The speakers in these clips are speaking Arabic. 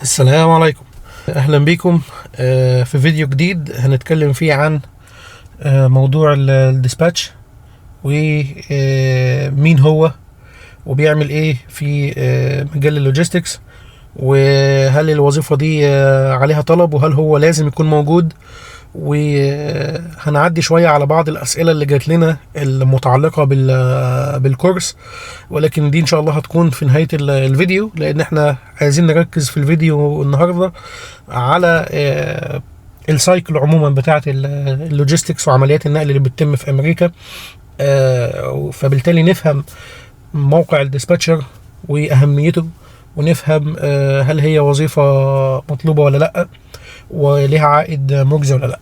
السلام عليكم. اهلا بكم في فيديو جديد هنتكلم فيه عن موضوع الديسباتش ومين هو وبيعمل ايه في مجال اللوجيستكس، وهل الوظيفة دي عليها طلب وهل هو لازم يكون موجود. وهنعدي شوية على بعض الأسئلة اللي جات لنا المتعلقة بالكورس، ولكن دي إن شاء الله هتكون في نهاية الفيديو، لأن احنا عايزين نركز في الفيديو النهاردة على السايكل عموما بتاعة اللوجيستكس وعمليات النقل اللي بتتم في أمريكا. فبالتالي نفهم موقع الديسباتشر وأهميته، ونفهم هل هي وظيفة مطلوبة ولا لأ، وليها عائد مجزي ولا لا.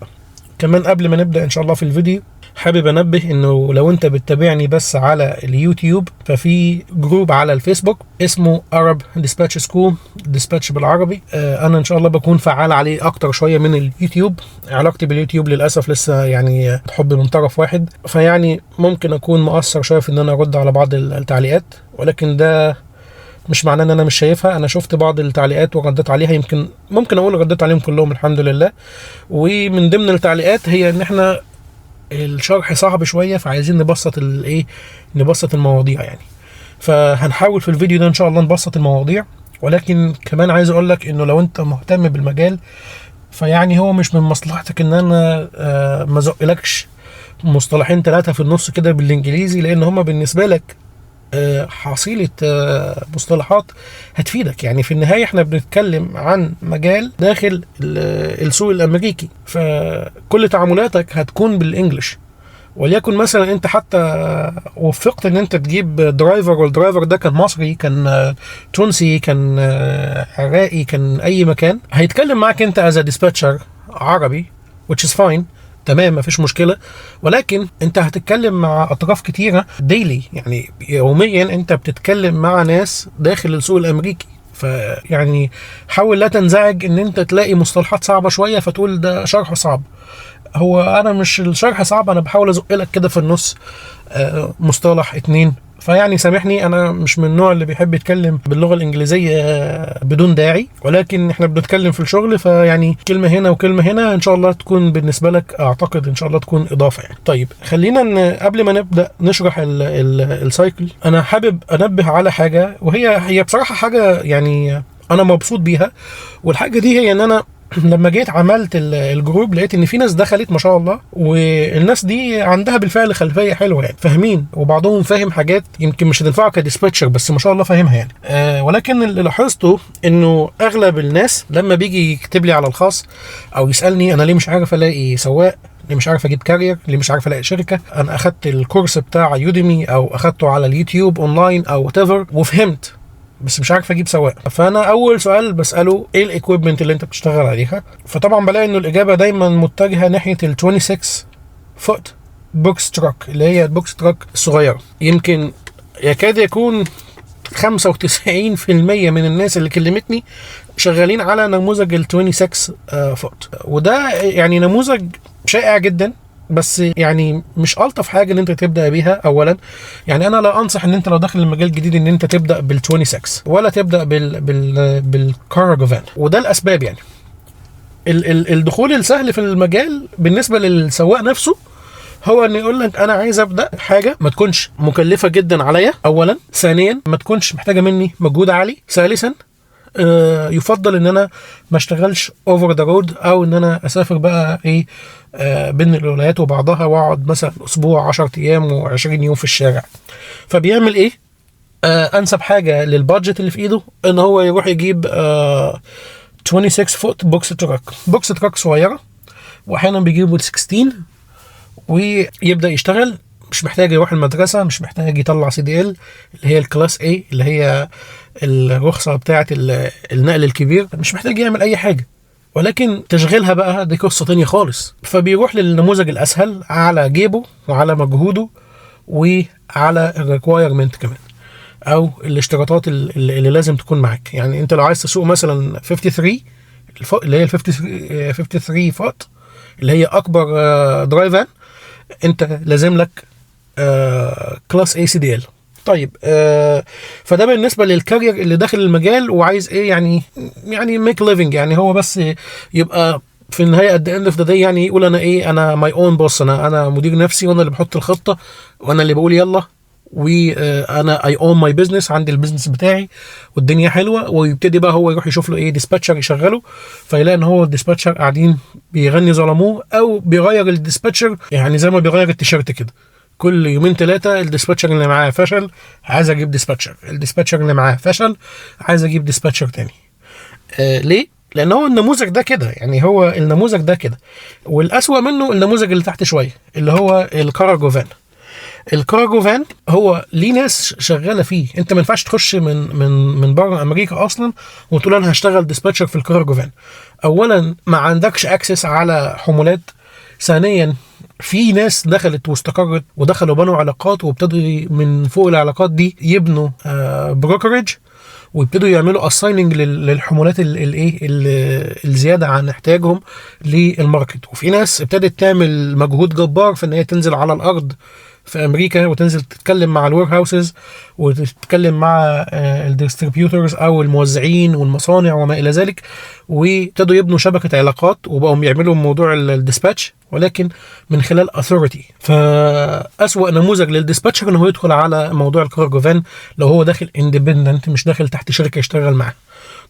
كمان قبل ما نبدأ ان شاء الله في الفيديو، حابب انبه انه لو انت بتتابعني بس على اليوتيوب، ففي جروب على الفيسبوك اسمه Arab Dispatch School، ديسباتش بالعربي. انا ان شاء الله بكون فعال عليه اكتر شوية من اليوتيوب. علاقتي باليوتيوب للاسف لسه يعني حب من طرف واحد، فيعني ممكن اكون مقصر شوية في ان انا ارد على بعض التعليقات، ولكن ده مش معناه ان انا مش شايفها. انا شفت بعض التعليقات ورديت عليها، ممكن اقول رديت عليهم كلهم الحمد لله. ومن ضمن التعليقات هي ان احنا الشرح صعب شويه، فعايزين نبسط المواضيع يعني. فهنحاول في الفيديو ده ان شاء الله نبسط المواضيع. ولكن كمان عايز اقول لك انه لو انت مهتم بالمجال، فيعني هو مش من مصلحتك ان انا ما ازقلكش مصطلحين 3 في النص كده بالانجليزي، لان هما بالنسبه لك حصيلة مصطلحات هتفيدك. يعني في النهاية احنا بنتكلم عن مجال داخل السوق الامريكي، فكل تعاملاتك هتكون بالانجلش. وليكن مثلا انت حتى وفقت ان انت تجيب درايفر، والدرايفر ده كان مصري، كان تونسي، كان عراقي، كان اي مكان، هيتكلم معاك انت از ديسباتشر عربي which is fine، تمام، مفيش مشكله. ولكن انت هتتكلم مع اطراف كتيره ديلي، يعني يوميا انت بتتكلم مع ناس داخل السوق الامريكي. فيعني حاول لا تنزعج ان انت تلاقي مصطلحات صعبه شويه فتقول ده شرح صعب. هو انا مش الشرح صعب، انا بحاول ازق لك كده في النص مصطلح 2. فيعني سامحني، انا مش من النوع اللي بيحب يتكلم باللغه الانجليزيه بدون داعي، ولكن احنا بنتكلم في الشغل، فيعني كلمه هنا وكلمه هنا ان شاء الله تكون بالنسبه لك، اعتقد ان شاء الله تكون اضافه يعني. طيب خلينا قبل ما نبدا نشرح السايكل، انا حابب انبه على حاجه، وهي بصراحه حاجه يعني انا مبسوط بيها. والحاجه دي هي ان انا لما جيت عملت الجروب، لقيت ان في ناس دخلت ما شاء الله، والناس دي عندها بالفعل خلفيه حلوه، يعني فاهمين، وبعضهم فاهم حاجات يمكن مش هتنفعه كديسباتشر، بس ما شاء الله فاهمها يعني. ولكن اللي لاحظته انه اغلب الناس لما بيجي يكتب لي على الخاص او يسالني انا ليه مش عارف الاقي سواق، ليه مش عارف اجيب كارير، ليه مش عارف الاقي شركه، انا اخدت الكورس بتاع يوديمي او اخدته على اليوتيوب اونلاين او وات ايفر وفهمت، بس مش عارف اجيب سواق. فانا اول سؤال بساله ايه الايكويبمنت اللي انت بتشتغل عليها؟ فطبعا بلاقي انه الاجابه دايما متجهه ناحيه ال 26 فوت بوكس تراك، اللي هي البوكس تراك الصغيره. يمكن يكاد يكون 95% من الناس اللي كلمتني شغالين على نموذج ال 26 فوت، وده يعني نموذج شائع جدا، بس يعني مش الطف حاجه ان انت تبدا بيها. اولا يعني انا لا انصح ان انت لو داخل المجال الجديد ان انت تبدا بال 26 ولا تبدا بالكارجو فان، وده الاسباب. يعني الدخول السهل في المجال بالنسبه للسواق نفسه هو ان يقول لك انا عايز ابدا حاجه ما تكونش مكلفه جدا عليا، اولا. ثانيا ما تكونش محتاجه مني مجهود عالي. ثالثا يفضل ان انا ما اشتغلش اوفر ذا رود، او ان انا اسافر بقى بين الولايات وبعضها، واقعد مثلا اسبوع 10 ايام و20 يوم في الشارع. فبيعمل انسب حاجه للبادجت اللي في ايده ان هو يروح يجيب 26 فوت بوكس تراك صغيره، واحيانا بيجيبوا 16 ويبدا يشتغل. مش محتاج يروح المدرسه، مش محتاج يطلع CDL اللي هي الكلاس A اللي هي الرخصه بتاعه النقل الكبير، مش محتاج يعمل اي حاجه. ولكن تشغيلها بقى دي قصه تانية خالص. فبيروح للنموذج الاسهل على جيبه وعلى مجهوده وعلى الريكوايرمنت كمان، او الاشتراطات اللي لازم تكون معاك. يعني انت لو عايز تسوق مثلا 53 اللي هي 53 فوت اللي هي اكبر درايفان، انت لازم لك كلاس A CDL. طيب فده بالنسبه للكارير اللي داخل المجال وعايز ايه، يعني ميك ليفنج، يعني هو بس يبقى في النهايه at the end of the day يعني يقول انا ايه، انا ماي اون بوس، انا مدير نفسي، وانا اللي بحط الخطه، وانا اللي بقول يلا، وانا اي اون ماي بزنس، عندي البيزنس بتاعي والدنيا حلوه. ويبتدي بقى هو يروح يشوف له ايه ديسباتشر يشغله، فيلاقي ان هو الديسباتشر قاعدين بيغني ظلموه، او بيغير الديسباتشر، يعني زي ما بيغير التيشيرت كده، كل يومين ثلاثه الديسباتشر اللي معاه فشل، عايز اجيب ديسباتشر، الديسباتشر اللي معاه فشل، عايز اجيب ديسباتشر تاني. ليه؟ لان هو النموذج ده كده، يعني هو النموذج ده كده. والاسوأ منه النموذج اللي تحت شويه، اللي هو الكاراجو فان. الكاراجو فان هو ليه ناس شغاله فيه، انت ما ينفعش تخش من بره امريكا اصلا وتقول انا هشتغل ديسباتشر في الكاراجو فان. اولا ما عندكش اكسس على حمولات، ثانيا في ناس دخلت واستقرت ودخلوا بنوا علاقات، وابتدوا من فوق العلاقات دي يبنوا بروكرج، ويبتدوا يعملوا اسايننج للحمولات الايه الزياده عن احتياجهم للماركت. وفي ناس ابتدت تعمل مجهود جبار في ان هي تنزل على الارض في امريكا، وتنزل تتكلم مع الوير هاوسز، وتتكلم مع الديستريبيوتورز او الموزعين والمصانع وما الى ذلك، وابتدوا يبنوا شبكه علاقات، وبقوا يعملوا موضوع الديسباتش ولكن من خلال اثوريتي. فاسوأ نموذج للديسباتشر ان هو يدخل على موضوع الكارجو فان لو هو داخل اندبندنت، مش داخل تحت شركه يشتغل معاها.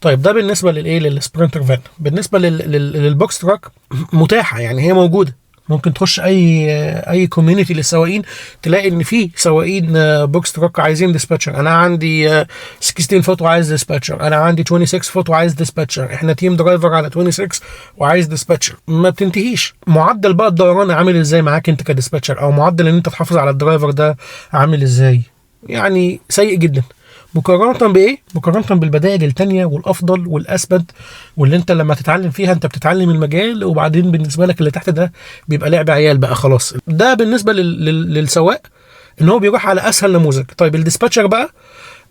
طيب ده بالنسبه للايه، للسبرنتر فان. بالنسبه للبوكس تراك متاحه، يعني هي موجوده، ممكن تخش اي كوميونتي للسواقين تلاقي ان في سواقين بوكس تراك عايزين ديسباتشر. انا عندي 16 فوت وعايز ديسباتشر، انا عندي 26 فوت وعايز ديسباتشر، احنا تيم درايفر على 26 وعايز ديسباتشر. ما بتنتهيش. معدل بقى الدوران عامل ازاي معاك انت كديسباتشر، او معدل ان انت تحافظ على الدرايفر ده عامل ازاي؟ يعني سيء جدا. مقارنة بإيه؟ مقارنة بالبدائل التانية والأفضل والأثبت، واللي أنت لما تتعلم فيها أنت بتتعلم المجال، وبعدين بالنسبة لك اللي تحت ده بيبقى لعب عيال بقى خلاص. ده بالنسبة للسواق إن هو بيروح على أسهل نموذج. طيب الديسباتشر بقى،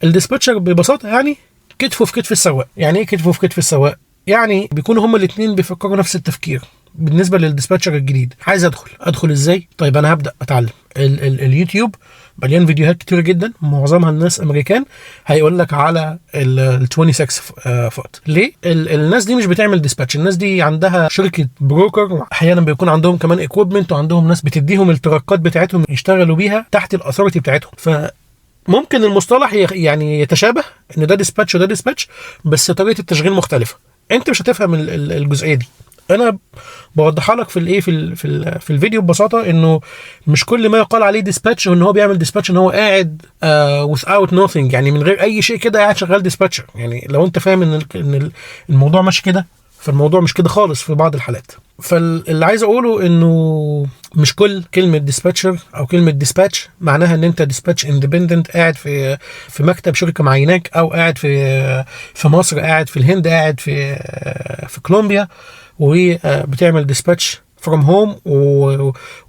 الديسباتشر ببساطة يعني كتفه في كتف السواق. يعني إيه كتفه في كتف السواق؟ يعني بيكونوا هما الاتنين بيفكروا نفس التفكير. بالنسبة للديسباتشر الجديد، عايز أدخل إزاي؟ طيب أنا هبدأ أتعلم. اليوتيوب مليان فيديوهات كتير جدا، معظمها الناس امريكان، هيقول لك على ال 26 فوت. ليه؟ الناس دي مش بتعمل ديسباتش، الناس دي عندها شركه بروكر، احيانا بيكون عندهم كمان اكويبمنت، وعندهم ناس بتديهم التراكات بتاعتهم يشتغلوا بيها تحت الاثوريتي بتاعتهم. فممكن المصطلح يعني يتشابه ان ده ديسباتش وده ديسباتش، بس طريقه التشغيل مختلفه. انت مش هتفهم الجزئيه دي. انا بوضحها لك في الايه في الفيديو ببساطه، انه مش كل ما يقال عليه ديسباتش ان هو بيعمل ديسباتش ان هو قاعد without nothing، يعني من غير اي شيء كده قاعد شغال ديسباتشر. يعني لو انت فاهم ان الموضوع ماشي كده، فالموضوع مش كده خالص في بعض الحالات. فاللي عايز اقوله انه مش كل كلمه ديسباتشر او كلمه ديسباتش معناها ان انت ديسباتش اندبندنت قاعد في مكتب شركه معيناك، او قاعد في مصر، قاعد في الهند، قاعد في كولومبيا، وبتعمل ديسباتش فروم هوم،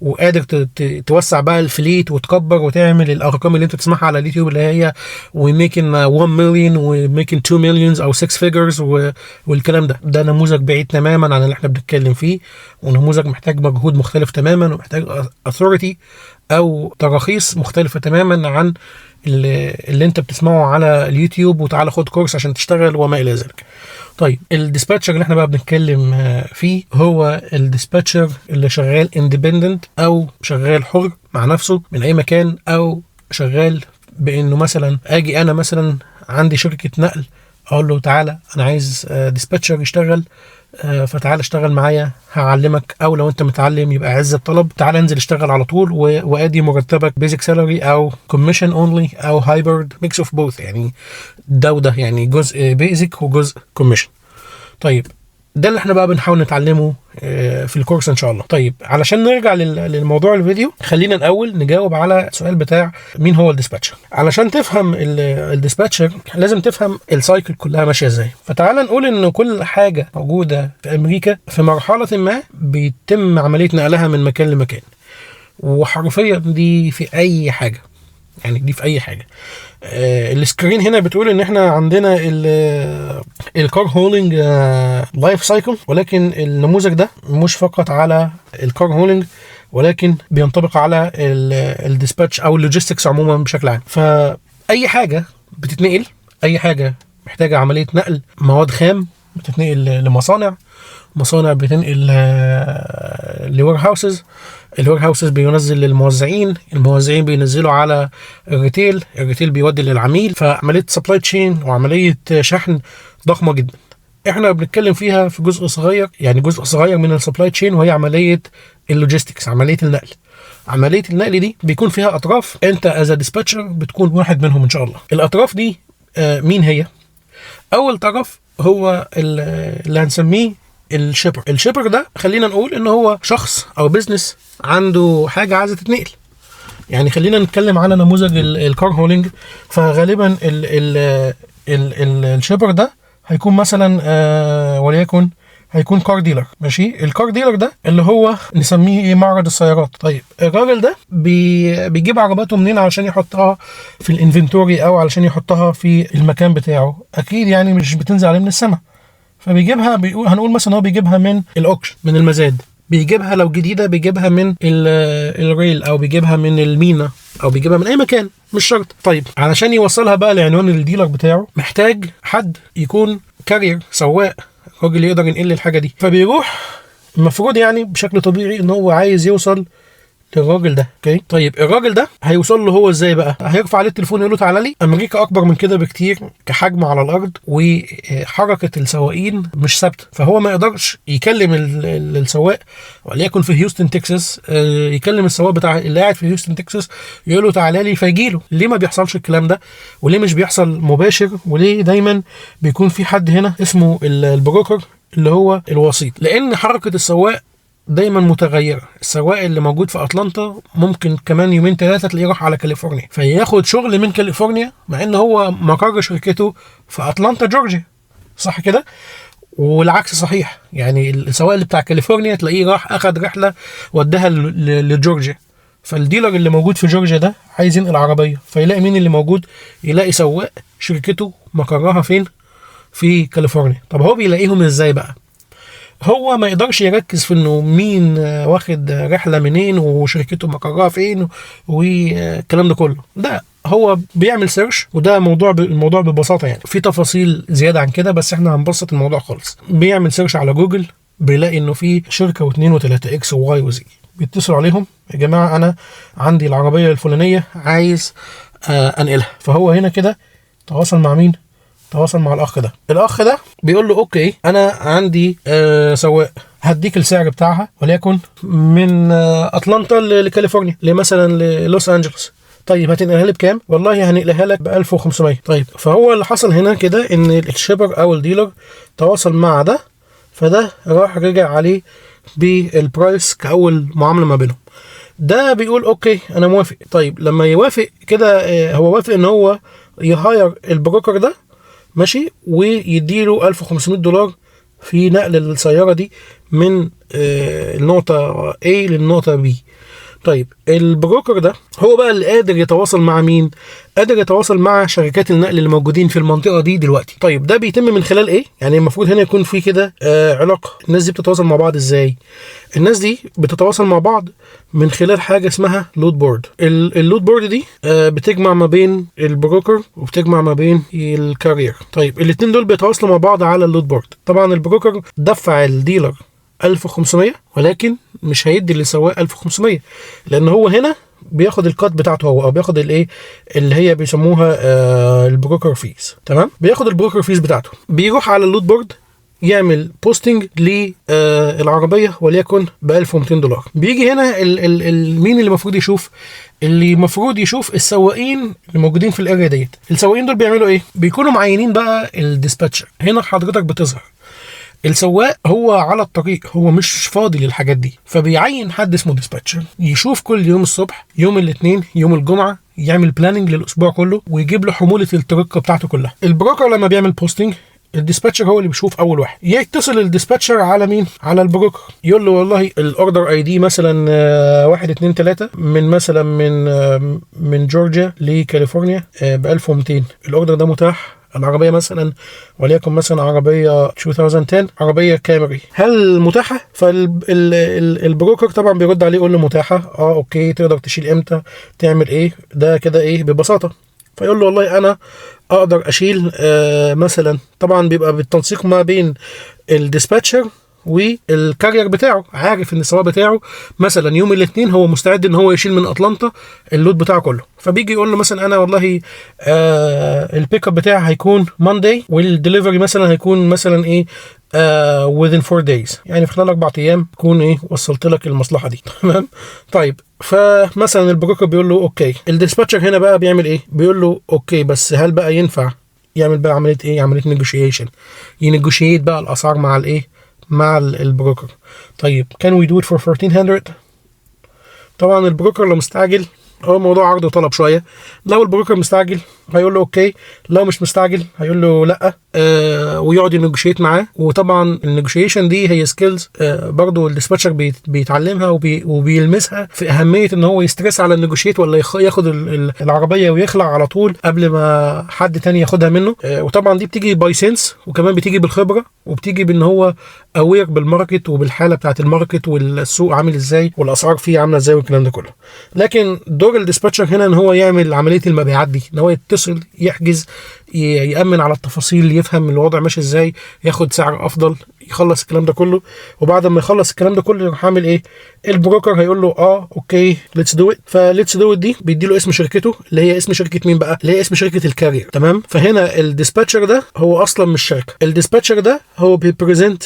وقادر توسع بقى الفليت وتكبر وتعمل الارقام اللي انت تسمعها على اليوتيوب، اللي هي we making 1 million و making 2 millions او 6 figures والكلام ده نموذج بعيد تماما عن اللي احنا بنتكلم فيه، ونموذج محتاج مجهود مختلف تماما، ومحتاج authority او تراخيص مختلفة تماما عن اللي انت بتسمعه على اليوتيوب، وتعالى خد كورس عشان تشتغل وما الى ذلك. طيب الديسباتشر اللي احنا بقى بنتكلم فيه هو الديسباتشر اللي شغال اندبندنت، او شغال حر مع نفسه من اي مكان، او شغال بانه مثلا اجي انا مثلا عندي شركة نقل، اقول له تعالى انا عايز ديسباتشر يشتغل، فتعال اشتغل معايا هعلمك، او لو انت متعلم يبقى عز الطلب، تعال انزل اشتغل على طول، وادي مرتبك بيزك سالاري او كوميشن اونلي او هايبرد ميكس اوف بوث، يعني ده وده، يعني جزء بيزك وجزء كوميشن. طيب ده اللي احنا بقى بنحاول نتعلمه في الكورس ان شاء الله. طيب علشان نرجع للموضوع الفيديو، خلينا الاول نجاوب على السؤال بتاع مين هو الديسباتشر. علشان تفهم الديسباتشر لازم تفهم السايكل كلها ماشيه ازاي. فتعال نقول ان كل حاجه موجوده في امريكا في مرحله ما بيتم عمليه نقلها من مكان لمكان، وحرفيا دي في اي حاجه، يعني دي في اي حاجه. السكرين هنا بتقول ان احنا عندنا الكار هولينج لايف سايكل، ولكن النموذج ده مش فقط على الكار هولينج، ولكن بينطبق على الديسباتش او اللوجيستكس عموما بشكل عام. اي حاجه بتتنقل، اي حاجه محتاجه عمليه نقل مواد خام بتتنقل لمصانع، مصانع بتنقل لوير هاوسز، الوير هاوسز بينزل للموزعين، الموزعين بينزلوا على الريتيل، الريتيل بيودي للعميل. فعمليه سبلاي تشين وعمليه شحن ضخمه جدا. احنا بنتكلم فيها في جزء صغير، يعني جزء صغير من السبلاي تشين، وهي عمليه اللوجيستكس، عمليه النقل. عمليه النقل دي بيكون فيها اطراف، انت از ديسباتشر بتكون واحد منهم ان شاء الله. الاطراف دي مين هي؟ اول طرف هو اللي هنسميه الشيبر. الشيبر ده خلينا نقول ان هو شخص او بيزنس عنده حاجه عايزه تتنقل. يعني خلينا نتكلم على نموذج الكار هولينج. فغالبا الشيبر ده هيكون مثلا وليكن هيكون كار ديلر. ماشي، الكار ديلر ده اللي هو نسميه ايه؟ معرض السيارات. طيب الراجل ده بيجيب عرباته منين علشان يحطها في الانفنتوري او علشان يحطها في المكان بتاعه؟ اكيد يعني مش بتنزل عليه من السماء، فبيجيبها هنقول مثلا هو بيجيبها من الاوكشن، من المزاد، بيجيبها لو جديده بيجيبها من الريل، او بيجيبها من المينا، او بيجيبها من اي مكان، مش شرط. طيب علشان يوصلها بقى لعنوان الديلر بتاعه محتاج حد يكون كارير، سواق، راجل يقدر ينقل الحاجه دي. فبيروح المفروض يعني بشكل طبيعي ان هو عايز يوصل للراجل ده. اوكي، طيب الراجل ده هيوصل له هو ازاي بقى؟ هيرفع عليه التليفون يقول له تعالى لي. امريكا اكبر من كده بكتير كحجم على الارض، وحركه السواقين مش ثابته، فهو ما يقدرش يكلم السواق وليكن في هيوستن تكساس، يكلم السواق بتاع اللي قاعد في هيوستن تكساس يقول له تعالى لي فيجي له. ليه ما بيحصلش الكلام ده؟ وليه مش بيحصل مباشر؟ وليه دايما بيكون في حد هنا اسمه البروكر اللي هو الوسيط؟ لان حركه السواق دايما متغيره. السواق اللي موجود في اتلانتا ممكن كمان يومين ثلاثه تلاقيه راح على كاليفورنيا، فياخد شغل من كاليفورنيا مع ان هو مقر شركته في اتلانتا جورجيا، صح كده؟ والعكس صحيح، يعني السواق اللي بتاع كاليفورنيا تلاقيه راح اخد رحله وداها لجورجيا. فالديلر اللي موجود في جورجيا ده عايز ينقل عربيه، فيلاقي مين اللي موجود؟ يلاقي سواق شركته مقرها فين؟ في كاليفورنيا. طب هو بيلاقيهم ازاي بقى؟ هو ما يقدرش يركز في انه مين واخد رحله منين وشركته مقرها فين والكلام ده كله. ده هو بيعمل سيرش، وده الموضوع ببساطه، يعني في تفاصيل زياده عن كده بس احنا هنبسط الموضوع خالص. بيعمل سيرش على جوجل، بيلاقي انه في شركه واثنين وثلاثه اكس وواي وزي، بيتصلوا عليهم يا جماعه انا عندي العربيه الفلانيه عايز انقلها. فهو هنا كده تواصل مع مين؟ تواصل مع الاخ ده. الاخ ده بيقول له اوكي انا عندي سواق، هديك السعر بتاعها وليكن من اتلانتا لكاليفورنيا مثلا للوس انجلوس. طيب هتنقلها لي بكام؟ والله هنقلها لك ب 1500. طيب فهو اللي حصل هنا كده ان الشيبر او الديلر تواصل مع ده، فده راح رجع عليه بالبرايس كاول معامله ما بينهم. ده بيقول اوكي انا موافق. طيب لما يوافق كده هو وافق ان هو يهاير البروكر ده، ماشي، ويديله $1500 في نقل السيارة دي من النقطة A للنقطة B. طيب البروكر ده هو بقى اللي قادر يتواصل مع مين؟ قادر يتواصل مع شركات النقل اللي موجودين في المنطقة دي دلوقتي. طيب ده بيتم من خلال ايه؟ يعني المفروض هنا يكون في كده علاقة. الناس دي بتتواصل مع بعض ازاي؟ الناس دي بتتواصل مع بعض من خلال حاجة اسمها لود بورد. اللود بورد دي بتجمع ما بين البروكر وبتجمع ما بين الكارير. طيب الاتنين دول بيتواصلوا مع بعض على اللود بورد. طبعا البروكر دفع الديلر 1500 ولكن مش هيدي للسواق 1500 لان هو هنا بياخد الكات بتاعته هو، او بياخد الايه اللي هي بيسموها البروكر فيز. تمام، بياخد البروكر فيز بتاعته، بيروح على اللود بورد يعمل بوستنج للعربيه وليكن ب $1200. بيجي هنا مين اللي المفروض يشوف؟ اللي المفروض يشوف السواقين اللي موجودين في الاريا ديت. السواقين دول بيعملوا ايه؟ بيكونوا معينين بقى الديسباتشر. هنا حضرتك بتظهر السواق هو على الطريق، هو مش فاضي للحاجات دي، فبيعين حد اسمه ديسباتشر يشوف كل يوم الصبح، يوم الاثنين، يوم الجمعه، يعمل بلاننج للاسبوع كله ويجيب له حموله التركه بتاعته كلها. البروكر لما بيعمل بوستنج الديسباتشر هو اللي بيشوف اول واحد. يتصل الديسباتشر على مين؟ على البروكر، يقول له والله الاوردر اي دي مثلا 1 2 3 من مثلا من جورجيا لكاليفورنيا ب 1200. الاوردر ده متاح؟ العربيه مثلا وليكن مثلا عربيه 2010 عربيه كامري، هل متاحه؟ فالبروكر طبعا بيرد عليه يقول له متاحه. اوكي، تقدر تشيل امتى؟ تعمل ايه؟ ده كده ايه ببساطه. فيقول له والله انا اقدر اشيل مثلا، طبعا بيبقى بالتنسيق ما بين الديسباتشر والكارير بتاعه، عارف ان السواق بتاعه مثلا يوم الاثنين هو مستعد ان هو يشيل من اتلانتا اللود بتاعه كله، فبيجي يقول له مثلا انا والله البيك اب بتاعي هيكون مانداي والدليفري مثلا هيكون مثلا ايه within 4 days، يعني في خلال 4 ايام تكون ايه وصلت لك المصلحه دي. تمام. طيب فمثلا البروكر بيقول له اوكي، الديسباتشر هنا بقى بيعمل ايه؟ بيقول له اوكي بس هل بقى ينفع يعمل بقى عمليه ايه؟ عمليه نيجوشيشن، ينيجوشيت بقى الاسعار مع الايه؟ مع البروكر. طيب can we do it for 1400؟ طبعا البروكر لو مستعجل، هو موضوع عرض وطلب شويه، لو البروكر مستعجل هيقول له اوكي، لو مش مستعجل هيقول له لا، ويقعد ينجوشيت معاه. وطبعا النيجوشيشن دي هي سكيلز برضو الديسباتشر بيتعلمها وبيلمسها في اهميه ان هو يسترس على النيجوشيت ولا ياخد العربيه ويخلع على طول قبل ما حد تاني ياخدها منه. وطبعا دي بتيجي باي سنس، وكمان بتيجي بالخبره، وبتيجي بان هو اوير بالماركت وبالحاله بتاعت الماركت والسوق عامل ازاي والاسعار فيه عامله ازاي والكلام ده كله. لكن دور الديسباتشر هنا ان هو يعمل عمليه المبيعات دي، ان هو يتصل، يحجز، يأمن على التفاصيل، يفهم الوضع ماشي ازاي، ياخد سعر افضل، يخلص الكلام ده كله. وبعد ما يخلص الكلام ده كله يروح عامل ايه؟ البروكر هيقول له اوكي ليتس دو ات. فليتس دو ات دي بيدي له اسم شركته، اللي هي اسم شركه مين بقى؟ اللي هي اسم شركه الكارير. تمام. فهنا الديسباتشر ده هو اصلا مش شركه، الديسباتشر ده هو بيبريزنت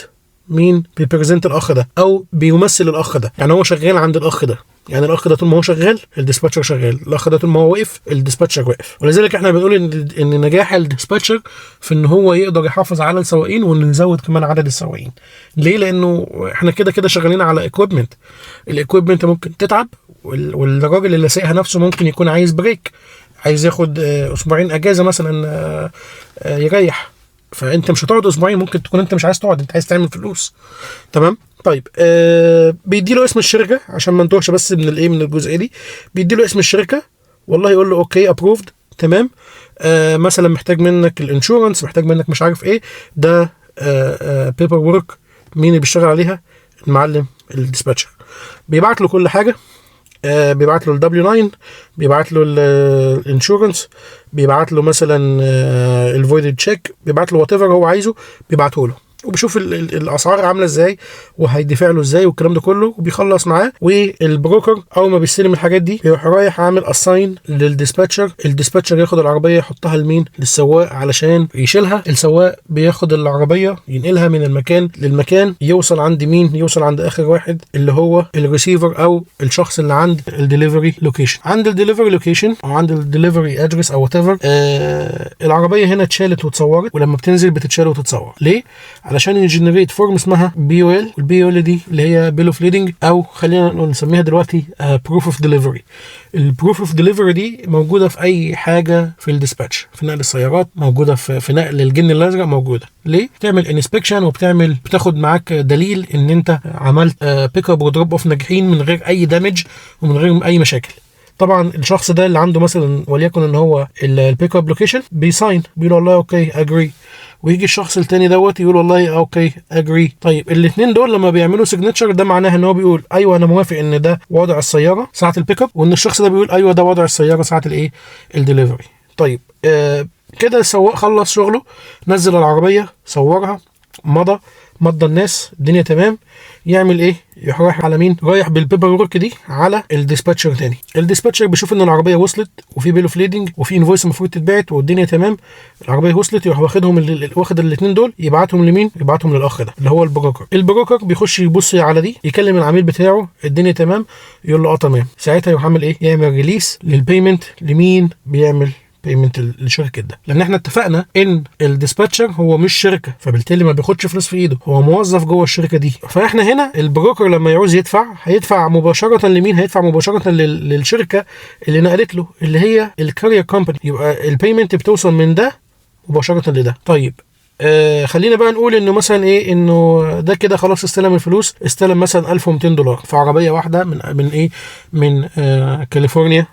مين؟ بيبريزنت الاخ ده، او بيمثل الاخ ده، يعني هو شغال عند الاخ ده، يعني الاخ ده طول ما هو شغال الديسباتشر شغال، الاخ ده طول ما هو وقف الديسباتشر واقف. ولذلك احنا بنقول ان نجاح الديسباتشر في ان هو يقدر يحافظ على السواقين، وان نزود كمان عدد السواقين. ليه؟ لانه احنا كده شغالين على اكويبمنت، الاكويبمنت ممكن تتعب، والراجل اللي سايقها نفسه ممكن يكون عايز بريك، عايز ياخد اسبوعين اجازه مثلا يريح، فانت مش هتقعد اسبوعين، ممكن تكون انت مش عايز تقعد، انت عايز تعمل فلوس. تمام. طيب بيدي له اسم الشركه عشان ما نتوهش بس من الايه، من الجزئيه دي. بيدي له اسم الشركه، والله يقول له اوكي ابروفد. تمام. مثلا محتاج منك الانشورنس، محتاج منك مش عارف ايه ده، بيبر وورك، مين اللي بيشتغل عليها؟ المعلم الديسباتشر. بيبعت له كل حاجه، بيبعت له الW9، بيبعت له الانشورنس، بيبعت له مثلا الفويدد تشيك، بيبعت له وات ايفر هو عايزه بيبعته له، وبيشوف الاسعار عامله ازاي وهيدفع له ازاي والكلام ده كله، وبيخلص معاه. والبروكر اول ما بيستلم الحاجات دي بيروح رايح عامل اساين للديسباتشر، الديسباتشر ياخد العربيه يحطها لمين؟ للسواق علشان يشيلها. السواق بياخد العربيه ينقلها من المكان للمكان، يوصل عند مين؟ يوصل عند اخر واحد اللي هو الريسيفر او الشخص اللي عند الدليفري لوكيشن. عند الدليفري لوكيشن او عند الدليفري ادرس او وات ايفر، العربيه هنا اتشالت واتصورت، ولما بتنزل بتتشال وتتصور. ليه؟ علشان يجنريت فورم اسمها BOL، والبي او ال دي اللي هي بيل اوف ليدنج، او خلينا نسميها دلوقتي بروف اوف ديليفري. البروف اوف ديليفري دي موجوده في اي حاجه في الديسباتش، في نقل السيارات موجوده، في نقل الجن الازرق موجوده. ليه؟ بتعمل انسبكشن بتاخد معاك دليل ان انت عملت بيك اب ودروب اوف ناجحين من غير اي دامج ومن غير اي مشاكل. طبعا الشخص ده اللي عنده مثلا وليكن ان هو البيك اب لوكيشن بيساين، بيقول والله اوكي اجري، ويجي الشخص التاني دوت يقول والله اوكي اجري. طيب الاثنين دول لما بيعملوا سيجنتشر، ده معناه ان هو بيقول ايوه انا موافق ان ده وضع السياره ساعه البيك اب، وان الشخص ده بيقول ايوه ده وضع السياره ساعه الايه؟ الدليفري. طيب كده السواق خلص شغله، نزل العربيه، صورها، مضى الناس، الدنيا تمام. يعمل ايه؟ يروح رايح على مين؟ رايح بالبيبر ورك دي على الديسباتشر تاني. الديسباتشر بيشوف ان العربيه وصلت، وفي بيل اوف ليدنج، وفي انفويس المفروض تتبعت، والدنيا تمام، العربيه وصلت، يروح واخد الاثنين دول يبعتهم لمين؟ يبعتهم للاخ ده اللي هو البروكر. البروكر بيخش يبص على دي، يكلم العميل بتاعه، الدنيا تمام، يقول له تمام. ساعتها يروح عامل ايه؟ يعمل ريليس للبيمنت لمين؟ بيعمل بيمنت للشركه ده، لان احنا اتفقنا ان الديسباتشر هو مش شركه، فبالتالي ما بياخدش فلوس في ايده، هو موظف جوه الشركه دي. فاحنا هنا البروكر لما يعوز يدفع هيدفع مباشره لمين؟ هيدفع مباشره للشركه اللي نقلت له، اللي هي الكارير كومباني، يبقى البيمنت بتوصل من ده مباشره لده. طيب خلينا بقى نقول انه مثلا ايه، انه ده كده خلاص استلم الفلوس، استلم مثلا $1200 في عربيه واحده من ايه؟ من كاليفورنيا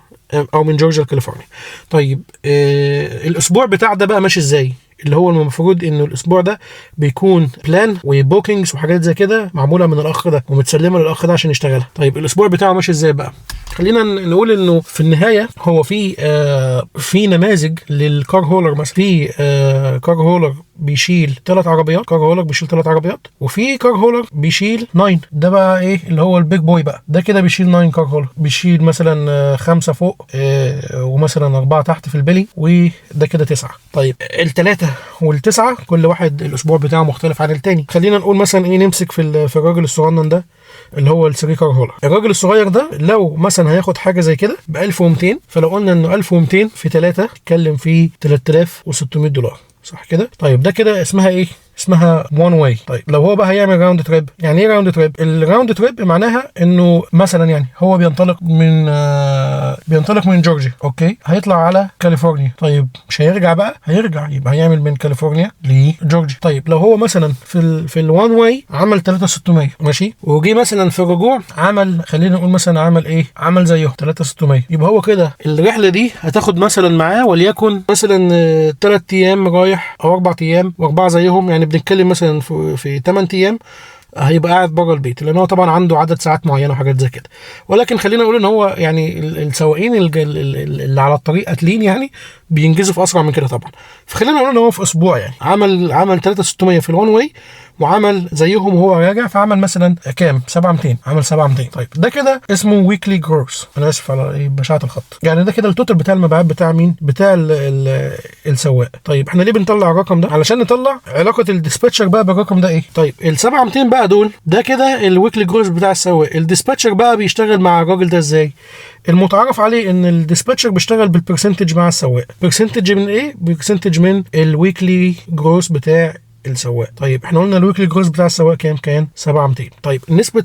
او من جورجيا لكاليفورنيا. طيب الاسبوع بتاع ده بقى ماشي ازاي؟ اللي هو المفروض انه الاسبوع ده بيكون بلان وبوكينجز وحاجات زي كده معموله من الاخ ده ومتسلمه للاخ ده عشان يشتغلها. طيب الاسبوع بتاعه ماشي ازاي بقى؟ خلينا نقول انه في النهايه هو في نماذج للكار هولر. مثلا في كار هولر بيشيل 3 عربيات، كار هولر بيشيل 3 عربيات، وفي كار هولر بيشيل 9. ده بقى ايه اللي هو البيج بوي بقى، ده كده بيشيل 9 كار هولر، بيشيل مثلا 5 فوق ومثلا 4 تحت في البلي، وده كده 9. طيب ال3 وال9 كل واحد الاسبوع بتاعه مختلف عن التاني. خلينا نقول مثلا ايه، نمسك في الراجل الصغنن ده اللي هو ال3 كار هولر. الراجل الصغير ده لو مثلا هياخد حاجه زي كده ب 1200، فلو قلنا انه 1200 في 3 اتكلم في $3600، صح كده؟ طيب ده كده اسمها ايه؟ اسمها وان واي. طيب لو هو بقى هيعمل راوند تريب، يعني ايه راوند تريب؟ الراوند تريب معناها انه مثلا يعني هو بينطلق من جورجيا، اوكي، هيطلع على كاليفورنيا. طيب مش هيرجع بقى، هيرجع يبقى هيعمل من كاليفورنيا لجورجيا. طيب لو هو مثلا في الوان واي عمل 3600 ماشي، وجي مثلا في الرجوع عمل، خلينا نقول مثلا عمل ايه، عمل زيه 3600، يبقى هو كده الرحله دي هتاخد مثلا معاه وليكن مثلا 3 ايام رايح او 4 ايام و4 زيهم، يعني بنتكلم مثلا في 8 ايام هيبقى قاعد بره البيت، لان هو طبعا عنده عدد ساعات معينه وحاجات زي كده. ولكن خلينا نقول ان هو يعني السواقين اللي على الطريق قاتلين يعني بينجزوا في اسرع من كده طبعا. فخلينا نقول ان هو في اسبوع يعني عمل 3600 في الون واي، وعمل زيهم وهو راجع، فعمل مثلا كام؟ 700. عمل 700. طيب ده كده اسمه ويكلي جروس. انا اسف على بشاعه الخط. يعني ده كده التوتال بتاع المبيعات بتاع مين؟ بتاع السواق. طيب احنا ليه بنطلع الرقم ده؟ علشان نطلع علاقه الديسباتشر بقى بالرقم ده ايه. طيب ال 700 بقى دول، ده كده الويكلي جروس بتاع السواق. الديسباتشر بقى بيشتغل مع الراجل ده ازاي؟ المتعارف عليه ان الديسباتشر بيشتغل بالبرسنتج مع السواق. برسنتج من ايه؟ برسنتج من الويكلي جروس بتاع السواق. طيب احنا قلنا الويكلي جروس بتاع السواق كان 700. طيب نسبه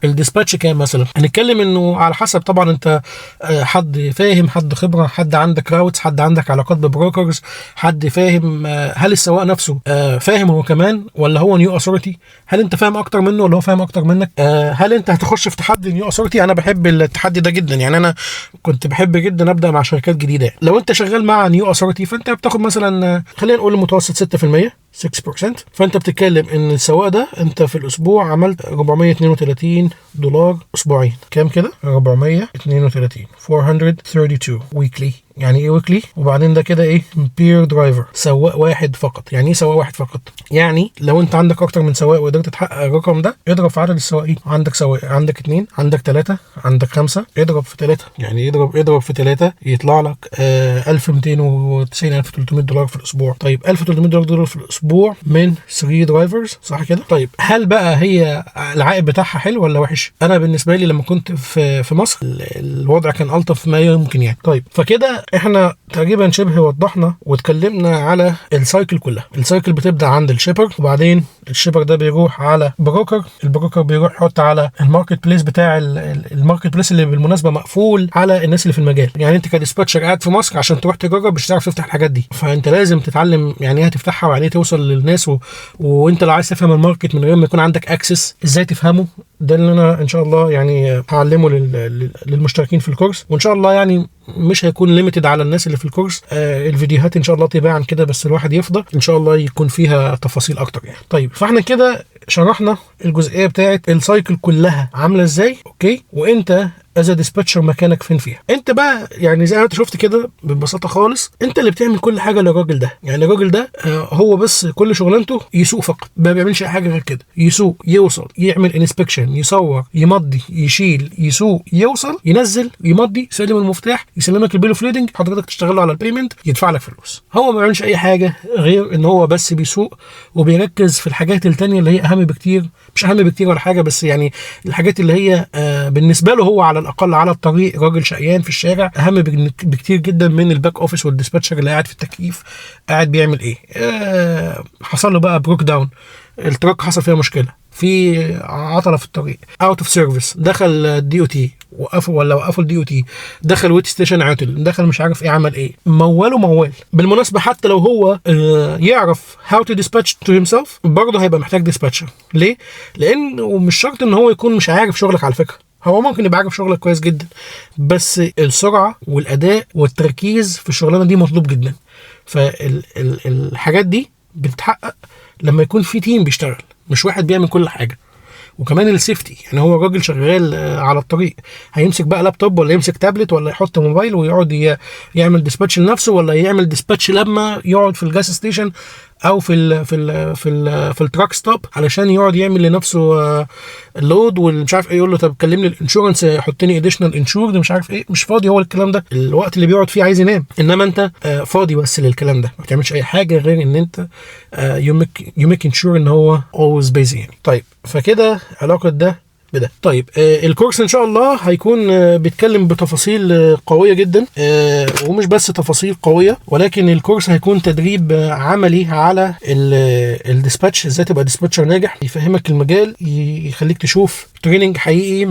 الديسباتش كام مثلا؟ هنتكلم انه على حسب طبعا انت حد فاهم، حد خبره، حد عندك راوتس، حد عندك علاقات ببروكرز، حد فاهم. هل السواق نفسه فاهم هو كمان، ولا هو نيو اثورتي؟ هل انت فاهم اكتر منه ولا هو فاهم اكتر منك؟ هل انت هتخش في تحدي نيو اثورتي؟ انا بحب التحدي ده جدا، يعني انا كنت بحب جدا ابدا مع شركات جديده. لو انت شغال مع نيو اثورتي فانت بتاخد مثلا خلينا نقول المتوسط 6%، 6%. فانت بتتكلم ان السواق ده انت في الاسبوع عملت $432 اسبوعين. كام كده؟ 432 432 ويكلي. يعني ايه ويكلي؟ وبعدين ده كده ايه؟ بير درايفر، سواق واحد فقط. يعني ايه سواق واحد فقط؟ يعني لو انت عندك اكتر من سواق وقدرت تحقق الرقم ده، اضرب في عدد السواقين. عندك سواق، عندك 2، عندك 3، عندك 5، اضرب في 3. يعني اضرب في 3 يطلع لك $1290 $1300 في الاسبوع. طيب $1300 في الاسبوع من 3 درايفرز، صح كده؟ طيب هل بقى هي العائد بتاعها حلو ولا وحش؟ انا بالنسبه لي لما كنت في مصر الوضع كان الطف ما يمكن يعني. طيب فكده احنا تقريبا شبه وضحنا واتكلمنا على السايكل كلها. السايكل بتبدا عند الشيبر، وبعدين الشيبر ده بيروح على بروكر، البروكر بيروح يحط على الماركت بليس بتاع الماركت بليس اللي بالمناسبه مقفول على الناس اللي في المجال. يعني انت كديسباتشر قاعد في مصر عشان تروح تجرب مش هتعرف تفتح الحاجات دي، فانت لازم تتعلم يعني ايه هتفتحها ويعني ايه توصل للناس وانت لو عايز تفهم الماركت من غير ما يكون عندك اكسس ازاي تفهمه. ده اللي انا ان شاء الله يعني هعلمه للمشتركين في الكورس، وان شاء الله يعني مش هيكون ليميتد على الناس اللي في الكورس. الفيديوهات ان شاء الله تبقى عن كده، بس الواحد يفضل ان شاء الله يكون فيها تفاصيل اكتر يعني. طيب فاحنا كده شرحنا الجزئيه بتاعه السايكل كلها عامله ازاي، اوكي، وانت از ديسباتشر مكانك فين فيها. انت بقى يعني زي ما انت شفت كده ببساطه خالص، انت اللي بتعمل كل حاجه للراجل ده. يعني الراجل ده هو بس كل شغلانته يسوق فقط، ما بيعملش اي حاجه غير كده. يسوق، يوصل، يعمل انسبكشن، يصور، يمضي، يشيل، يسوق، يوصل، ينزل، يمضي، يسلم المفتاح، يسلمك البيل اوف ليدنج، حضرتك تشتغل له على البيمنت، يدفع لك فلوس. هو ما بيعملش اي حاجه غير ان هو بس بيسوق وبيركز في الحاجات التانية اللي هي اهم بكتير، مش اهم بكتير ولا حاجه، بس يعني الحاجات اللي هي بالنسبه له هو على الاقل على الطريق راجل شقيان في الشارع اهم بكتير جدا من الباك اوفيس والديسباتشر اللي قاعد في التكييف قاعد بيعمل ايه. حصل له بقى بروك داون، التراك حصل فيها مشكله، في عطله في الطريق، اوت اوف سيرفيس، دخل دي او تي وقفوا الدي او تي، دخل ويت ستيشن عطل، دخل مش عارف ايه، عمل ايه، موال. بالمناسبه حتى لو هو يعرف هاو تو ديسباتش تو هيم سيلف برضه هيبقى محتاج ديسباتشر. ليه؟ لانه مش شرط ان هو يكون مش عارف شغلك. على فكره هو ممكن يبقى عارف شغلك كويس جدا، بس السرعه والاداء والتركيز في الشغلانه دي مطلوب جدا. فالحاجات دي بتتحقق لما يكون في تيم بيشتغل، مش واحد بيعمل كل حاجه. وكمان السيفتي، يعني هو الراجل شغال على الطريق، هيمسك بقى لابتوب ولا يمسك تابلت ولا يحط موبايل ويقعد يعمل ديسباتش لنفسه، ولا يعمل ديسباتش لما يقعد في الجاس ستيشن او في التراك ستوب علشان يقعد يعمل لنفسه اللود والمش عارف ايه، يقول له طب كلمني الانشورنس حطني اديشنال انشورد مش عارف ايه. مش فاضي هو الكلام ده، الوقت اللي بيقعد فيه عايز ينام، انما انت فاضي بس للكلام ده، ما بتعملش اي حاجه غير ان انت يو ميك انشور ان هو always busy يعني. طيب فكده علاقه ده بده. طيب الكورس ان شاء الله هيكون بيتكلم بتفاصيل قويه جدا، ومش بس تفاصيل قويه، ولكن الكورس هيكون تدريب عملي على الديسباتش، ازاي تبقى ديسباتشر ناجح، يفهمك المجال، يخليك تشوف تريننج حقيقي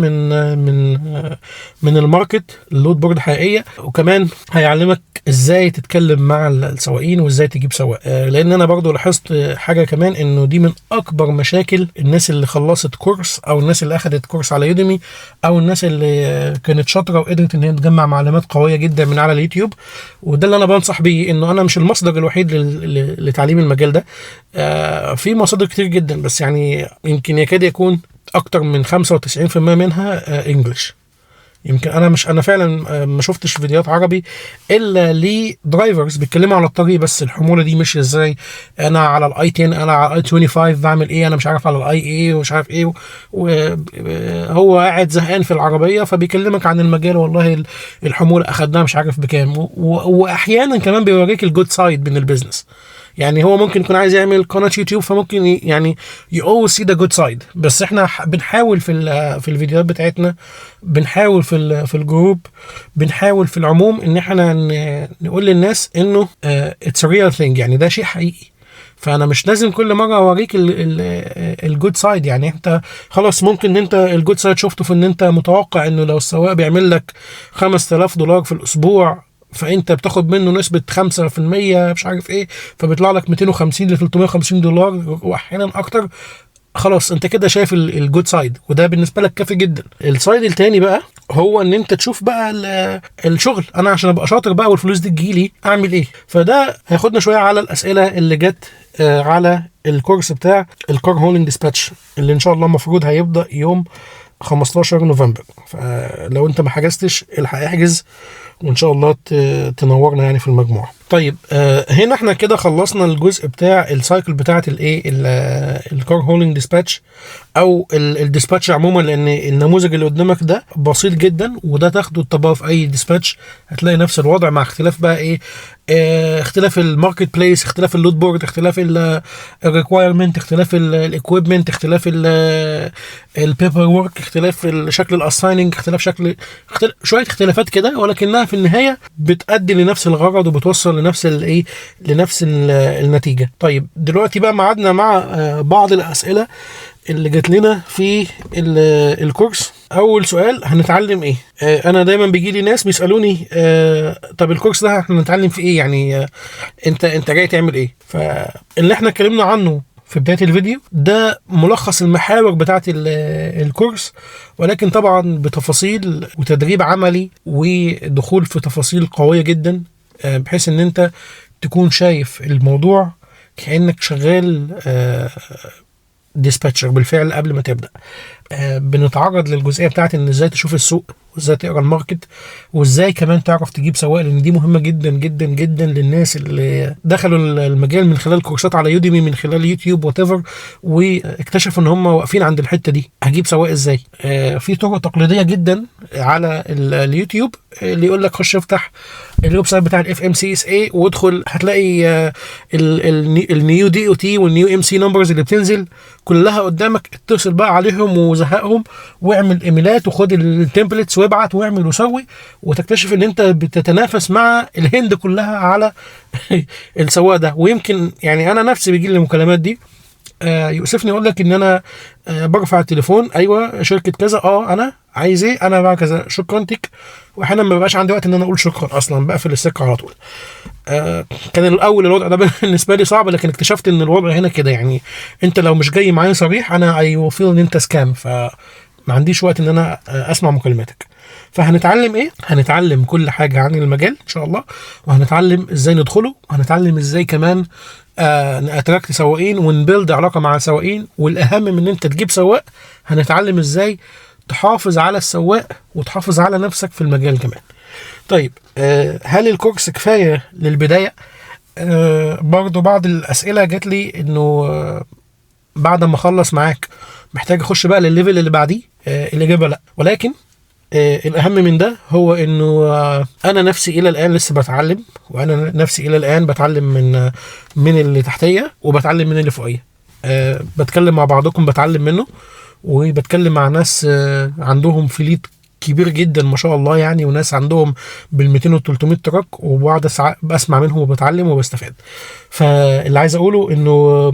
من الماركت، اللود بورد حقيقيه، وكمان هيعلمك ازاي تتكلم مع السواقين وازاي تجيب سواق. لان انا برضو لاحظت حاجه كمان، انه دي من اكبر مشاكل الناس اللي خلصت كورس، او الناس اللي اخذت كورس على يوديمي، او الناس اللي كانت شاطره وقدرت ان هي تجمع معلومات قويه جدا من على اليوتيوب. وده اللي انا بنصح بيه، انه انا مش المصدر الوحيد لتعليم المجال ده، في مصادر كتير جدا، بس يعني يمكن يكاد يكون اكتر من 95% منها انجلش. يمكن انا فعلا ما شفتش فيديوهات عربي الا لدرايفرز بيتكلموا على الطريق بس، الحموله دي ماشيه ازاي، انا على الاي 10، انا على الاي 25 بعمل ايه، انا مش عارف على الاي اي ومش عارف ايه، وهو قاعد زهقان في العربيه فبيكلمك عن المجال، والله الحموله اخدناها مش عارف بكام. واحيانا كمان بيوريك الجود سايد من البيزنس، يعني هو ممكن يكون عايز يعمل قناه يوتيوب، فممكن يعني you always see the good side. بس احنا بنحاول في الفيديوهات بتاعتنا، بنحاول في الجروب، بنحاول في العموم ان احنا نقول للناس انه it's a real thing، يعني ده شيء حقيقي. فانا مش لازم كل مره اوريك الجود سايد، يعني انت خلاص ممكن ان انت الجود سايد شفته في ان انت متوقع انه لو السواق بيعمل لك $5000 في الاسبوع، فانت بتاخد منه نسبة 5% مش عارف ايه، فبيطلع لك $250 ل $350 واحيانا اكتر. خلاص انت كده شايف الجود سايد، وده بالنسبة لك كافي جدا. السايد التاني بقى هو ان انت تشوف بقى الشغل، انا عشان ابقى شاطر بقى والفلوس دي تجيلي اعمل ايه. فده هياخدنا شوية على الاسئلة اللي جت على الكورس بتاع الكار هولينج ديسباتش، اللي ان شاء الله المفروض هيبدأ يوم 15 نوفمبر. فلو انت ما حجزتش الحق احجز، وان شاء الله تنورنا يعني في المجموعه. طيب هنا احنا كده خلصنا الجزء بتاع السايكل بتاعه الايه الكار هولينج ديسباتش او الديسباتش عموما، لان النموذج اللي قدامك ده بسيط جدا، وده تاخده تطبقه في اي ديسباتش هتلاقي نفس الوضع، مع اختلاف بقى ايه، اختلاف الماركت بليس، اختلاف اللود بورد، اختلاف الريكوايرمنت، اختلاف الاكويبمنت، اختلاف البيبر ورك، اختلاف شكل الاسايننج، شويه اختلافات كده، ولكنها في النهايه بتؤدي لنفس الغرض وبتوصل لنفس النتيجه. طيب دلوقتي بقى معادنا مع بعض الاسئله اللي جات لنا في الكورس. اول سؤال، هنتعلم ايه؟ انا دايما بيجي لي ناس بيسالوني طب الكورس ده احنا هنتعلم في ايه، يعني انت جاي تعمل ايه؟ فاللي احنا اتكلمنا عنه في بداية الفيديو ده ملخص المحاور بتاعت الكورس، ولكن طبعا بتفاصيل وتدريب عملي ودخول في تفاصيل قوية جدا، بحيث ان انت تكون شايف الموضوع كأنك شغال ديسباتشر بالفعل قبل ما تبدأ. بنتعرض للجزئية بتاعت ان ازاي تشوف السوق، وازاي تقرا الماركت، وازاي كمان تعرف تجيب سواق، لان دي مهمه جدا جدا جدا للناس اللي دخلوا المجال من خلال كورسات على يوديمي، من خلال يوتيوب واتيفر، واكتشفوا ان هم واقفين عند الحته دي، هجيب سواق ازاي. في طرق تقليديه جدا على اليوتيوب، اللي يقول لك خش افتح الويب سايت بتاع الاف ام سي اس اي وادخل، هتلاقي النيو دي او تي والنيو ام سي نمبرز اللي بتنزل كلها قدامك، اتصل بقى عليهم وزهقهم، واعمل ايميلات وخد التمبلتس وابعت واعمل وسوي، وتكتشف ان انت بتتنافس مع الهند كلها على السواق ده. ويمكن يعني انا نفسي بيجي لي المكالمات دي، يؤسفني اقول لك ان انا برفع التليفون، ايوه شركه كذا، انا عايز ايه، انا بقى كذا، شكرا تك، واحيانا ما بقاش عندي وقت ان انا اقول شكرا اصلا، بقفل السكه على طول. كان الاول الوضع ده بالنسبه لي صعب، لكن اكتشفت ان الوضع هنا كده، يعني انت لو مش جاي معايا صريح انا اي فيل ان انت سكام، فما عنديش وقت ان انا اسمع مكالماتك. فهنتعلم ايه؟ هنتعلم كل حاجه عن المجال ان شاء الله، وهنتعلم ازاي ندخله، وهنتعلم ازاي كمان نأتراكت سواقين ونبيلد علاقه مع سواقين، والاهم من ان انت تجيب سواق، هنتعلم ازاي تحافظ على السواق وتحافظ على نفسك في المجال كمان. طيب هل الكورس كفايه للبدايه؟ برضو بعض الاسئله جات لي انه بعد ما اخلص معاك محتاج اخش بقى للليفل اللي بعديه. الاجابه لا، ولكن الاهم من ده هو انه انا نفسي الى الان لسه بتعلم، وانا نفسي الى الان بتعلم من اللي تحتيه وبتعلم من اللي فوقيه. بتكلم مع بعضكم بتعلم منه، وبتكلم مع ناس عندهم فليت كبير جدا ما شاء الله يعني، وناس عندهم بال200 وال300 تراك، وبقعد بسمع منهم وبتعلم وبستفاد. فاللي عايز اقوله انه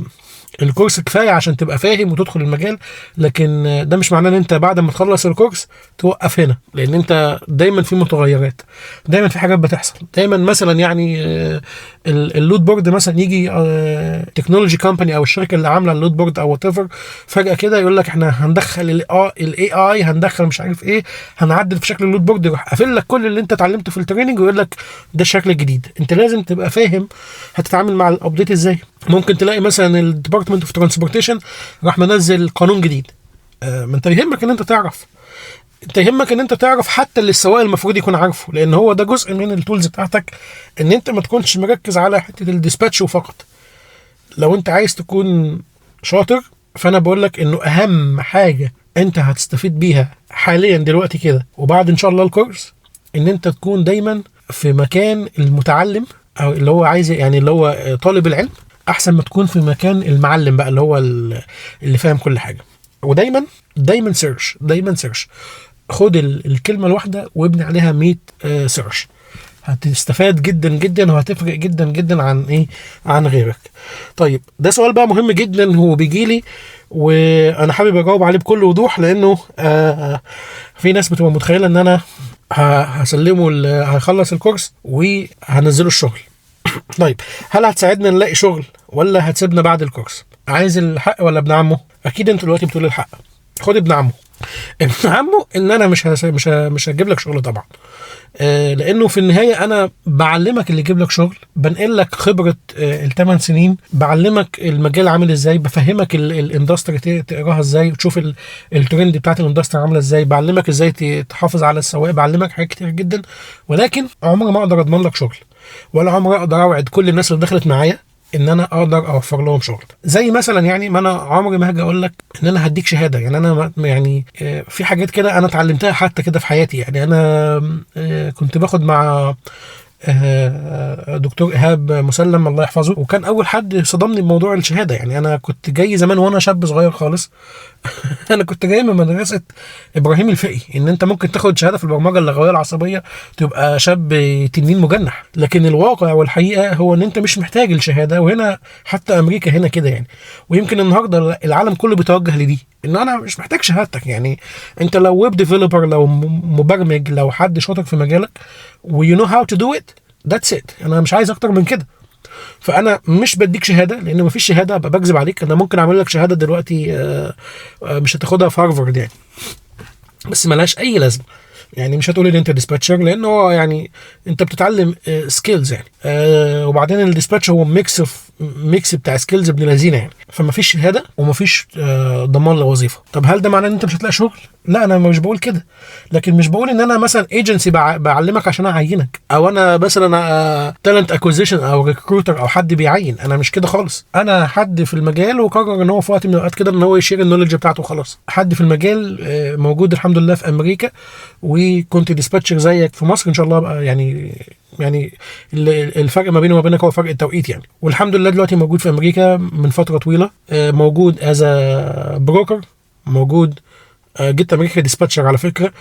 الكورس كفايه عشان تبقى فاهم وتدخل المجال، لكن ده مش معناه ان انت بعد ما تخلص الكورس توقف هنا، لان انت دايما في متغيرات، دايما في حاجات بتحصل. دايما مثلا يعني اللود بورد مثلا يجي تكنولوجي كومباني او الشركه اللي عامله اللود بورد او وات ايفر، فجاه كده يقول لك احنا هندخل الاي اي، هندخل مش عارف ايه، هنعدل في شكل اللود بورد، يروح قافل لك كل اللي انت اتعلمته في التريننج ويقول لك ده الشكل الجديد. انت لازم تبقى فاهم هتتعامل مع الابديت ازاي. ممكن تلاقي مثلا الديبارتمنت اوف ترانسبورتيشن راح منزل قانون جديد، ما انت يهمك ان انت تعرف، حتى اللي السواق المفروض يكون عارفه، لان هو ده جزء من التولز بتاعتك، ان انت ما تكونش مركز على حته الديسباتش وفقط. لو انت عايز تكون شاطر، فانا بقول لك انه اهم حاجه انت هتستفيد بيها حاليا دلوقتي كده وبعد ان شاء الله الكورس، ان انت تكون دايما في مكان المتعلم او اللي هو عايز يعني اللي هو طالب العلم، احسن ما تكون في مكان المعلم بقى اللي هو اللي فاهم كل حاجه. ودايما دايما سيرش، خد الكلمه الواحده وابني عليها 100 سيرش، هتستفاد جدا جدا وهتفرق جدا جدا عن غيرك. طيب ده سؤال بقى مهم جدا هو بيجي لي، وانا حابب اجاوب عليه بكل وضوح، لانه في ناس بتبقى متخيله ان انا هسلمه هيخلص الكورس وهنزله الشغل. طيب هل هتساعدنا نلاقي شغل ولا هتسيبنا بعد الكورس؟ عايز الحق ولا ابن عمه؟ اكيد انت دلوقتي بتقول الحق، خد ابن عمه. ابن عمه ان انا مش هجيب لك شغل طبعا، لانه في النهايه انا بعلمك اللي يجيب لك شغل، بنقل لك خبره ال8 سنين، بعلمك المجال عامل ازاي، بفهمك الاندستري تقراها ازاي وتشوف الترند بتاعت الاندستري عامله ازاي، بعلمك ازاي تحافظ على السواق، بعلمك حاجات كتير جدا. ولكن عمري ما اقدر اضمن لك شغل، ولا عمري اقدر اوعد كل الناس اللي دخلت معايا ان انا اقدر اوفر لهم شغل. زي مثلا يعني ما انا عمري ما هاجي اقول لك ان انا هديك شهاده، يعني انا يعني في حاجات كده انا اتعلمتها حتى كده في حياتي. يعني انا كنت باخد مع دكتور ايهاب مسلم الله يحفظه، وكان اول حد صدمني بموضوع الشهاده. يعني انا كنت جاي زمان وانا شاب صغير خالص انا كنت جاي من مدرسه ابراهيم الفقي، ان انت ممكن تاخد شهاده في البرمجه اللغويه العصبيه تبقى شاب تنين مجنح، لكن الواقع والحقيقه هو ان انت مش محتاج الشهاده. وهنا حتى امريكا هنا كده يعني، ويمكن النهارده العالم كله بيتوجه لدي، ان انا مش محتاج شهادتك. يعني انت لو ويب ديفلوبر، لو مبرمج، لو حد شاطر في مجالك ويو نو هاو تو دو ات، ذاتس ات، انا مش عايز اكتر من كده. فانا مش بديك شهاده، لان مفيش شهاده، ابقى بكذب عليك. انا ممكن اعمل لك شهاده دلوقتي مش هتاخدها في هارفارد يعني، بس ملهاش اي لازمه. يعني مش هتقول ان انت ديسباتشر، لان هو يعني انت بتتعلم سكيلز يعني، وبعدين الديسباتشر هو ميكس بتاع سكيلز ابن لذينه يعني. فما فيش شهاده وما فيش ضمان لوظيفه. طب هل ده معناه ان انت مش هتلاقي شغل؟ لا، انا مش بقول كده، لكن مش بقول ان انا مثلا ايجنسي بعلمك عشان اعينك، او انا مثلا تالنت اكوزيشن او ريكروتر او حد بيعين. انا مش كده خالص، انا حد في المجال وقرر ان هو في وقت من الاوقات كده ان هو يشير النولج بتاعته خلاص. حد في المجال موجود الحمد لله في امريكا، وكنت ديسباتشر زيك في مصر ان شاء الله بقى. يعني الفرق ما بينه وما بينك هو فرق التوقيت يعني. والحمد لله دلوقتي موجود في امريكا من فتره طويله، موجود از بروكر، موجود جيت امريكا ديسباتشر على فكره،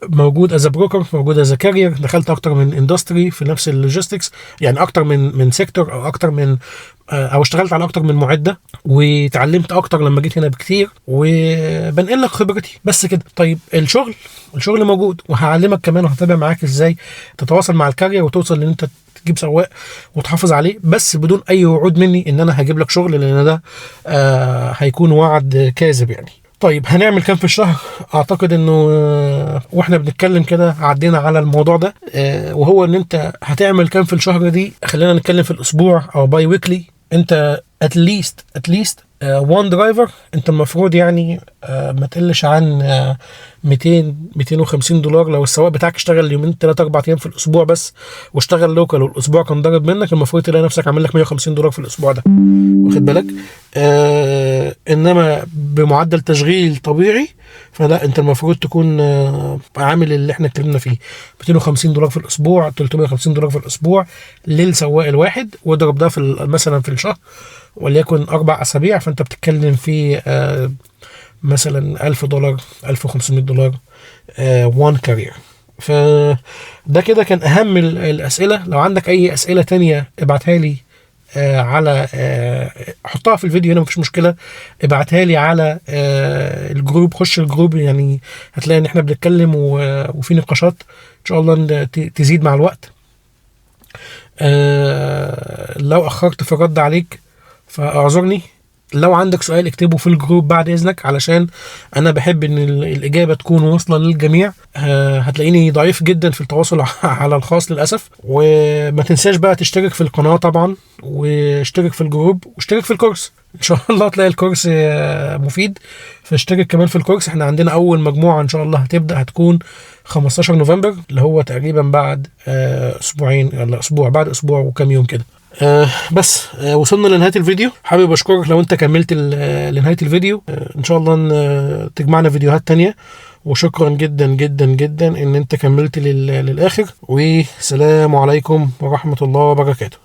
موجود از بروكر، موجود از كارير. دخلت اكتر من اندستري في نفس اللوجيستكس، يعني اكتر من سيكتور، او اكتر من او اشتغلت على اكتر من معده، وتعلمت اكتر لما جيت هنا بكتير، وبنقل لك خبرتي بس كده. طيب الشغل موجود، وهعلمك كمان وهتابع معاك ازاي تتواصل مع الكارير وتوصل ان انت تجيب سواق وتحافظ عليه، بس بدون اي وعود مني ان انا هجيب لك شغل، لان ده هيكون وعد كاذب يعني. طيب هنعمل كام في الشهر؟ اعتقد انه واحنا بنتكلم كده عدينا على الموضوع ده، وهو ان انت هتعمل كام في الشهر دي. خلينا نتكلم في الاسبوع او باي ويكلي. انت اتليست وان درايفر انت المفروض يعني ما تقلش عن 200 $250. لو السواق بتاعك اشتغل يومين 3 4 ايام في الاسبوع بس، واشتغل لوكال والاسبوع كان ضارب منك، المفروض تلاقي نفسك عامل لك $150 في الاسبوع ده، واخد بالك؟ انما بمعدل تشغيل طبيعي فلا، انت المفروض تكون عامل اللي احنا اتكلمنا فيه، $250 في الاسبوع، $350 في الاسبوع للسواق الواحد، واضرب ده في مثلا في الشهر وليكن 4 اسابيع، فانت بتتكلم في مثلا $1000 $1500 وان كارير. فده كده كان اهم الاسئله. لو عندك اي اسئله تانية ابعتها لي على حطها في الفيديو هنا، مفيش مشكله. ابعتها لي على الجروب، خش الجروب، يعني هتلاقي ان احنا بنتكلم وفي نقاشات ان شاء الله تزيد مع الوقت. لو اخرت في الرد عليك فاعذرني. لو عندك سؤال اكتبه في الجروب بعد اذنك، علشان انا بحب ان الاجابه تكون واصله للجميع. هتلاقيني ضعيف جدا في التواصل على الخاص للاسف. وما تنساش بقى تشترك في القناه طبعا، واشترك في الجروب، واشترك في الكورس. ان شاء الله تلاقي الكورس مفيد، فاشترك كمان في الكورس. احنا عندنا اول مجموعه ان شاء الله هتكون 15 نوفمبر، اللي هو تقريبا بعد اسبوعين، ولا اسبوع، بعد اسبوع وكم يوم كده. بس وصلنا لنهاية الفيديو. حابب اشكرك لو انت كملت لنهاية الفيديو. ان شاء الله تجمعنا فيديوهات تانية، وشكرا جدا جدا جدا ان انت كملت للاخر. والسلام عليكم ورحمة الله وبركاته.